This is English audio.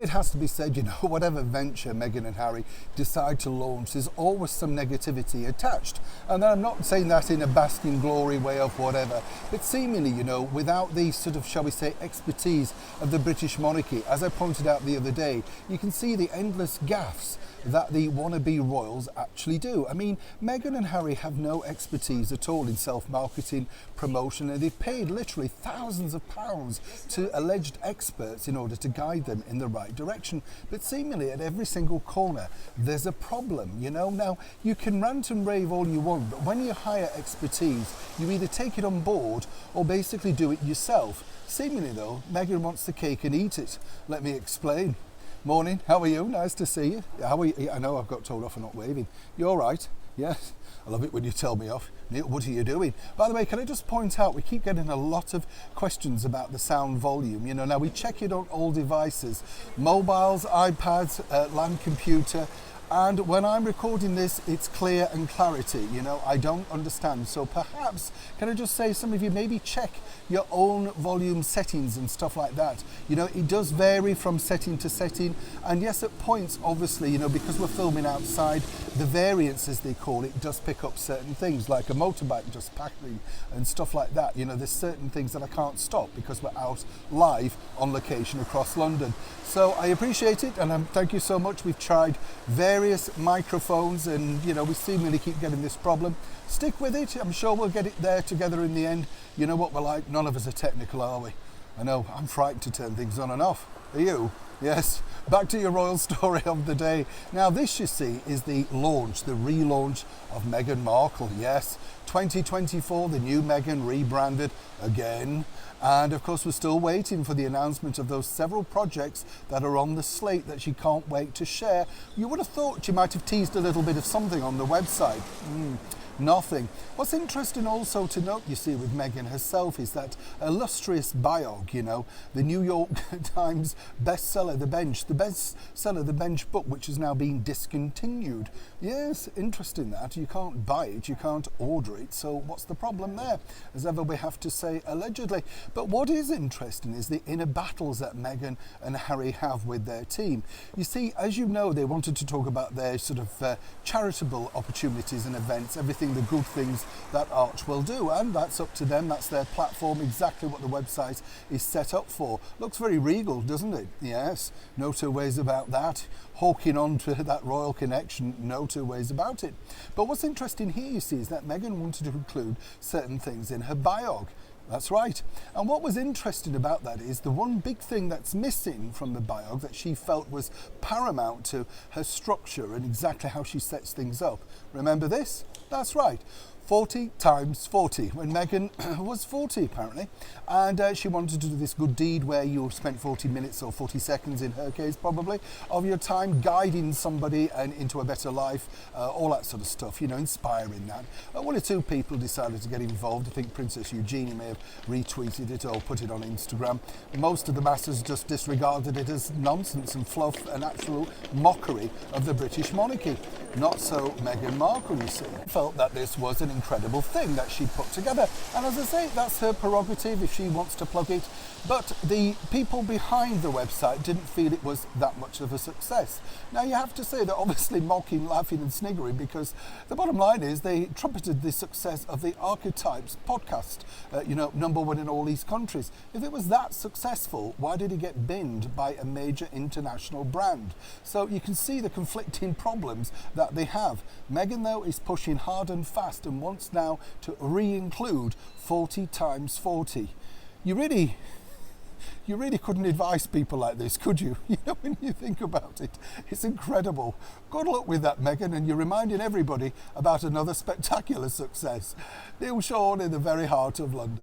It has to be said, whatever venture Meghan and Harry decide to launch, there's always some negativity attached. And I'm not saying that in a basking glory way of whatever, but seemingly, without the sort of, shall we say, expertise of the British monarchy, as I pointed out the other day, you can see the endless gaffes that the wannabe royals actually do. I mean, Meghan and Harry have no expertise at all in self-marketing, promotion, and they've paid literally thousands of pounds to alleged experts in order to guide them in the right direction. But seemingly at every single corner, there's a problem, Now, you can rant and rave all you want, but when you hire expertise, you either take it on board or basically do it yourself. Seemingly, though, Meghan wants the cake and eat it. Let me explain. Morning, how are you? Nice to see you. How are you? I know I've got told off for not waving. You all right? Yes. I love it when you tell me off. Neil, what are you doing? By the way, can I just point out, we keep getting a lot of questions about the sound volume. Now we check it on all devices, mobiles, iPads, land computer, and when I'm recording this, it's clear and clarity. I don't understand. So perhaps, can I just say, some of you maybe check your own volume settings and stuff like that. It does vary from setting to setting. And yes, at points, obviously, because we're filming outside, the variance, as they call it, does pick up certain things, like a motorbike just passing and stuff like that. There's certain things that I can't stop because we're out live on location across London. So I appreciate it, and thank you so much. We've tried various microphones, and we seemingly keep getting this problem. Stick with it. I'm sure we'll get it there together in the end. You know what we're like. None of us are technical, are we? I know. I'm frightened to turn things on and off. Are you? Yes. Back to your royal story of the day. Now, this, you see, is the relaunch of Meghan Markle. Yes, 2024, the new Meghan rebranded again. And of course, we're still waiting for the announcement of those several projects that are on the slate that she can't wait to share. You would have thought she might have teased a little bit of something on the website. Nothing. What's interesting also to note, you see, with Meghan herself is that illustrious biog, the New York Times bestseller, The Bench book, which is now being discontinued. Yes, interesting that. You can't buy it, you can't order it, so what's the problem there? As ever, we have to say allegedly. But what is interesting is the inner battles that Meghan and Harry have with their team. You see, as you know, they wanted to talk about their sort of charitable opportunities and events, everything the good things that Arch will do, and that's up to them. That's their platform, exactly what the website is set up for. Looks very regal, doesn't it? Yes, no two ways about that. Hawking on to that royal connection, no two ways about it. But what's interesting here, you see, is that Meghan wanted to include certain things in her biog. That's right. And what was interesting about that is the one big thing that's missing from the biog that she felt was paramount to her structure and exactly how she sets things up. Remember this? That's right. 40 times 40, when Meghan was 40 apparently, and she wanted to do this good deed where you spent 40 minutes or 40 seconds in her case probably of your time guiding somebody and into a better life, all that sort of stuff, inspiring that. One or two people decided to get involved. I think Princess Eugenie may have retweeted it or put it on Instagram. Most of the masses just disregarded it as nonsense and fluff and absolute mockery of the British monarchy. Not so Meghan Markle, you see. Felt that this was an incredible thing that she put together, and as I say, that's her prerogative if she wants to plug it, but the people behind the website didn't feel it was that much of a success. Now, you have to say they're obviously mocking, laughing and sniggering, because the bottom line is they trumpeted the success of the Archetypes podcast, #1 in all these countries. If it was that successful, why did it get binned by a major international brand? So you can see the conflicting problems that they have. Meghan, though, is pushing hard and fast and wants now to re-include 40 times 40. You really couldn't advise people like this, could you? When you think about it, it's incredible. Good luck with that, Meghan, and you're reminding everybody about another spectacular success. Neil Shawn in the very heart of London.